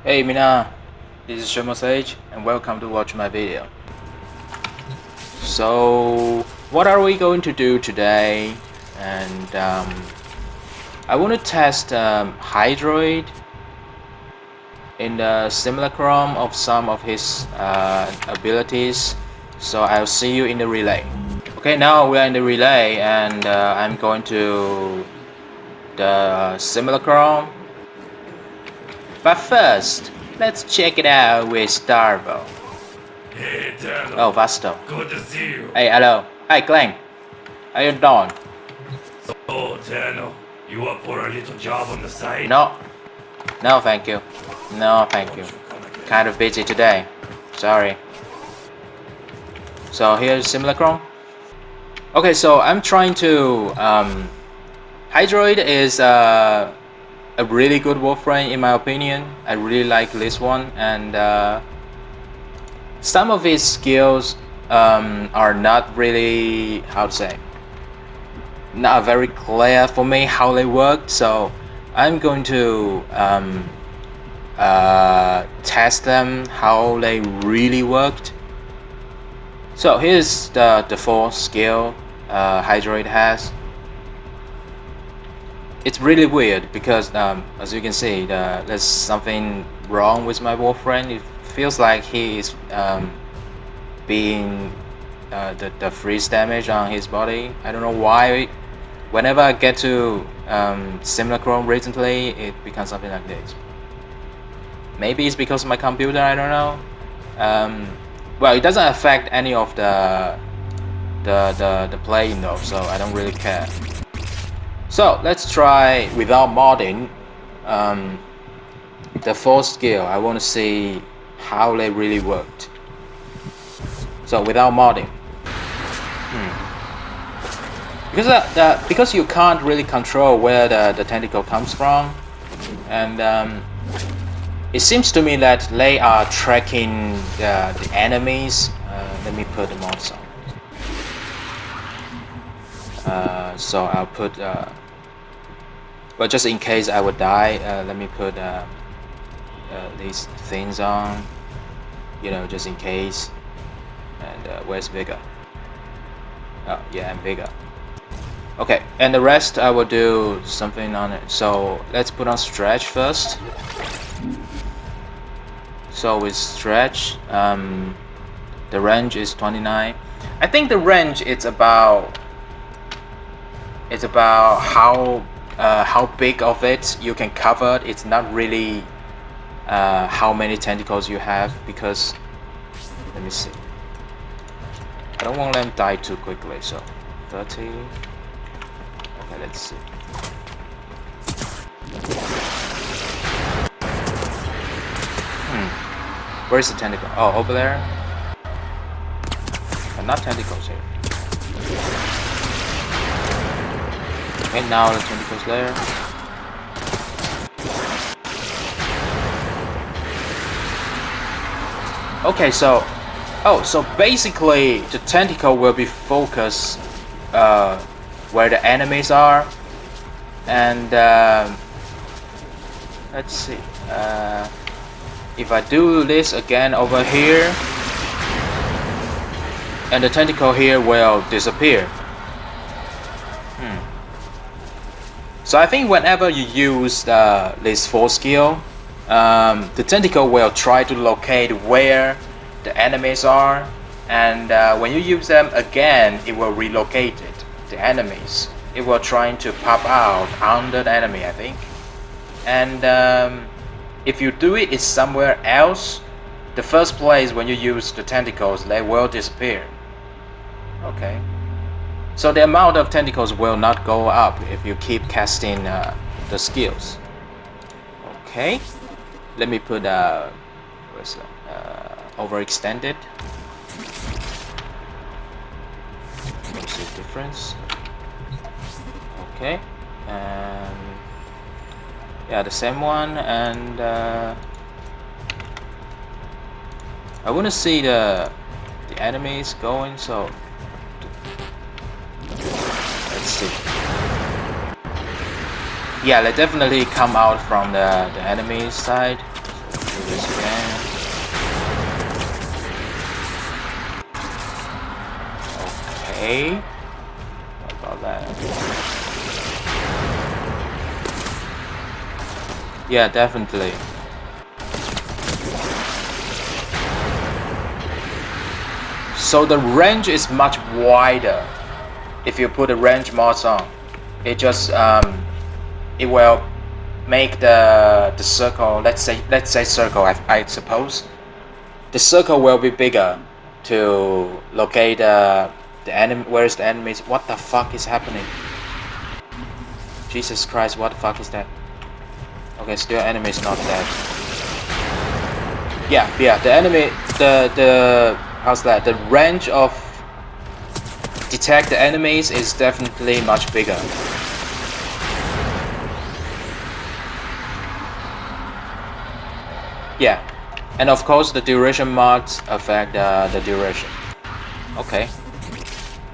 Hey Mina, this is Sage and welcome to watch my video. So what are we going to do today? And I want to test Hydroid in the simulacrum of some of his abilities. So I'll see you in the relay. Okay, now we are in the relay and I'm going to the simulacrum. But first, let's check it out with Starvo. Hey, Tentacle. Oh, Vasto. Good to see you. Hey, hello. Hi, Glenn. How you doing? So, Tentacle, you up for a little job on the side? No. No, thank you. No, thank you. Kind of busy today. Sorry. So here's Simulacrum. Okay, so I'm trying to... Hydroid is a really good Warframe in my opinion. I really like this one, and some of his skills are not really, how to say, not very clear for me how they work. So I'm going to test them how they really worked. So here's the default skill Hydroid has. It's really weird because as you can see, there's something wrong with my Warframe. It feels like he is being the freeze damage on his body. I don't know why. Whenever I get to Simulacrum recently, it becomes something like this. Maybe it's because of my computer, I don't know. Well, it doesn't affect any of the playing though, so I don't really care. So let's try without modding the full skill. I want to see how they really worked. So without modding, because you can't really control where the tentacle comes from, and it seems to me that they are tracking the enemies. Let me put the mods on. So I'll put well, just in case I would die, let me put these things on, you know, just in case. And where's Vigor? Oh yeah, I'm Vigor. Okay, and the rest I will do something on it. So let's put on stretch first. So with stretch, the range is 29. I think the range is about how big of it you can cover. It's not really how many tentacles you have, because let me see, I don't want them to die too quickly. So 30. Okay, let's see. Where's the tentacle? Oh, over there. But not tentacles here. Okay, now the tentacles there. Okay, so so basically the tentacle will be focused where the enemies are, and let's see, if I do this again over here, and the tentacle here will disappear. So I think whenever you use this full skill, the tentacle will try to locate where the enemies are, and when you use them again, it will relocate it, the enemies. It will try to pop out under the enemy, I think. And if you do it somewhere else, the first place when you use the tentacles, they will disappear. Okay. So the amount of tentacles will not go up if you keep casting the skills. Okay, let me put overextended. What's the difference? Okay, and yeah, the same one. And I want to see the enemies going. So let's see. Yeah, they definitely come out from the enemy side. So this again. Okay. What about that? Yeah, definitely. So the range is much wider if you put a range mods on. It just it will make the circle. Let's say circle. I suppose the circle will be bigger to locate the enemy. Where's the enemies? What the fuck is happening? Jesus Christ! What the fuck is that? Okay, still enemies not dead. Yeah. The enemy. The how's that? The range of detect the enemies is definitely much bigger. Yeah, and of course the duration mods affect the duration. Okay,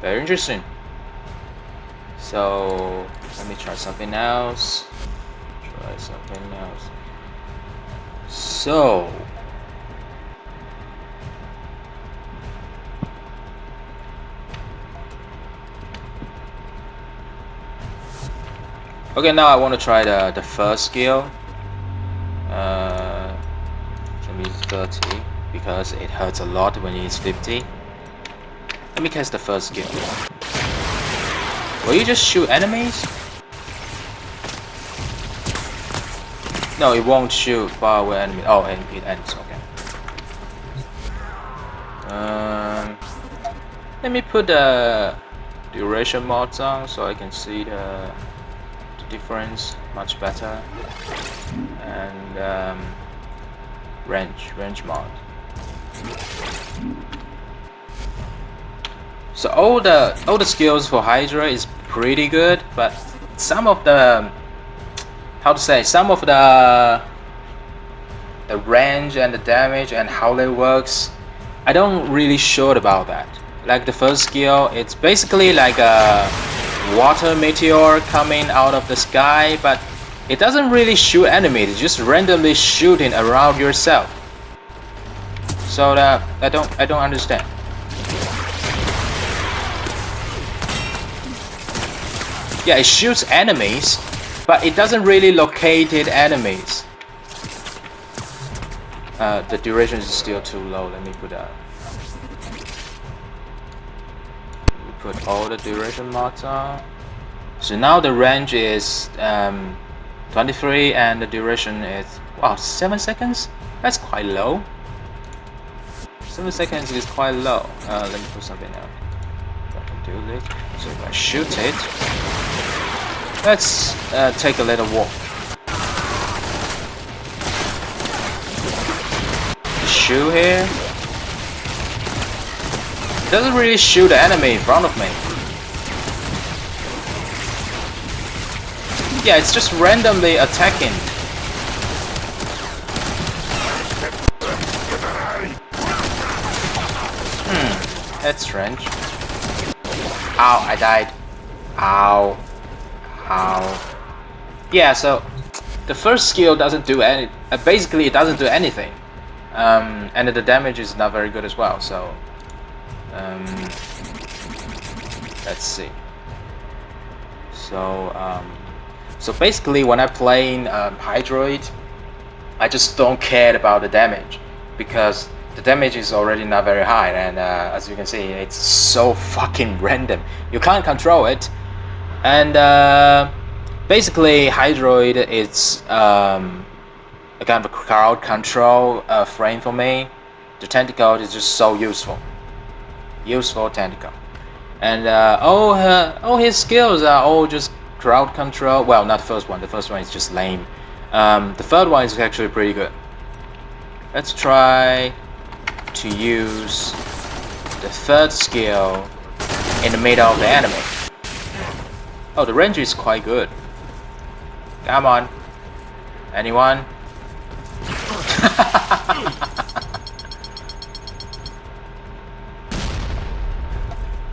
very interesting. So let me try something else. So okay, now I want to try the first skill. Let me use 30 because it hurts a lot when you use 50. Let me cast the first skill. Will you just shoot enemies? No, it won't shoot far away enemies. Oh, and it ends. Okay. Let me put the duration mods on so I can see the difference much better. And range mod. So all the skills for Hydroid is pretty good, but some of the some of the range and the damage and how they works, I don't really sure about that. Like the first skill, it's basically like a water meteor coming out of the sky, but it doesn't really shoot enemies, it's just randomly shooting around yourself. So I don't understand. Yeah, it shoots enemies, but it doesn't really locate enemies. The duration is still too low. Let me put all the duration mods on. So now the range is 23 and the duration is 7 seconds. That's quite low. 7 seconds is quite low. Let me put something else. I can do this. So if I shoot it, let's take a little walk. Shoot here. Doesn't really shoot the enemy in front of me. Yeah, it's just randomly attacking. That's strange. Ow, I died. Ow. Ow. Yeah, so the first skill doesn't do any. Basically, it doesn't do anything. And the damage is not very good as well. So, let's see. So basically, when I'm playing Hydroid, I just don't care about the damage because the damage is already not very high, and as you can see, it's so fucking random. You can't control it, and basically, Hydroid is a kind of a crowd control frame for me. The Tentacle is just so useful. Useful Tentacle, and all his skills are all just crowd control. Well, not the first one. The first one is just lame. The third one is actually pretty good. Let's try to use the third skill in the middle of the enemy. Oh, the range is quite good. Come on. Anyone?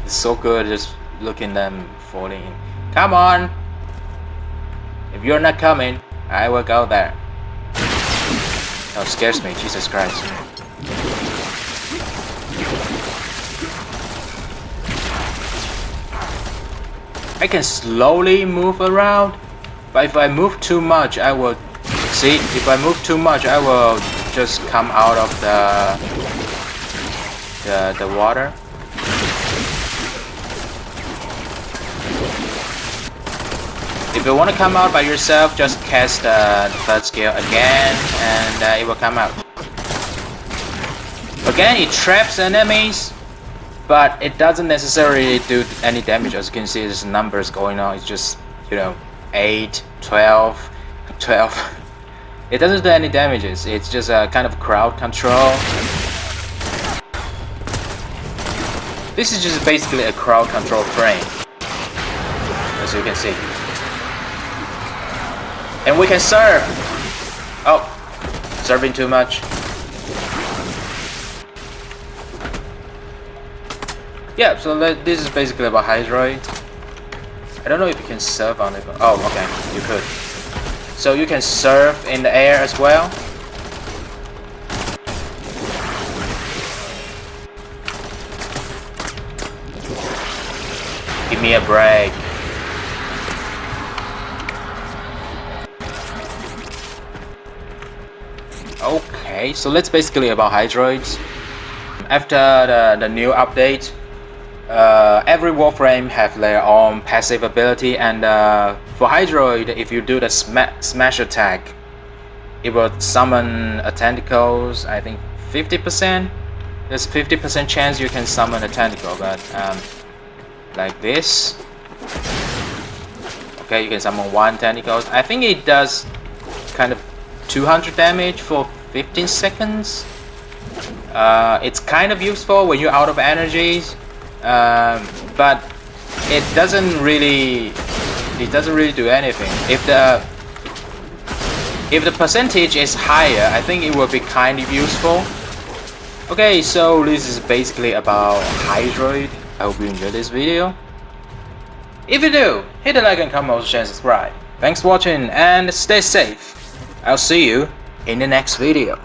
It's so good just looking them falling in. Come on! If you're not coming, I will go there. Oh, scares me, Jesus Christ. I can slowly move around, but if I move too much, I will... See, if I move too much, I will just come out of the water. If you want to come out by yourself, just cast the third skill again, and it will come out. Again, it traps enemies, but it doesn't necessarily do any damage. As you can see, there's numbers going on. It's just, you know, 8, 12, 12. It doesn't do any damages. It's just a kind of crowd control. This is just basically a crowd control frame, as you can see. And we can serve. Oh, serving too much. Yeah, so this is basically about Hydroid. I don't know if you can serve on it. Oh, okay, you could. So you can surf in the air as well. Give me a break. Okay, so that's basically about Hydroids. After the new update, every Warframe have their own passive ability, and for Hydroid, if you do the smash attack, it will summon a Tentacles. I think 50%. There's 50% chance you can summon a Tentacle, but like this. Okay, you can summon 1 Tentacles. I think it does kind of 200 damage for 15 seconds. It's kind of useful when you're out of energies. But it doesn't really do anything. If the percentage is higher, I think it will be kind of useful. Okay, so this is basically about Hydroid. I hope you enjoyed this video. If you do, hit the like and comment, also share and subscribe. Thanks for watching and stay safe. I'll see you in the next video.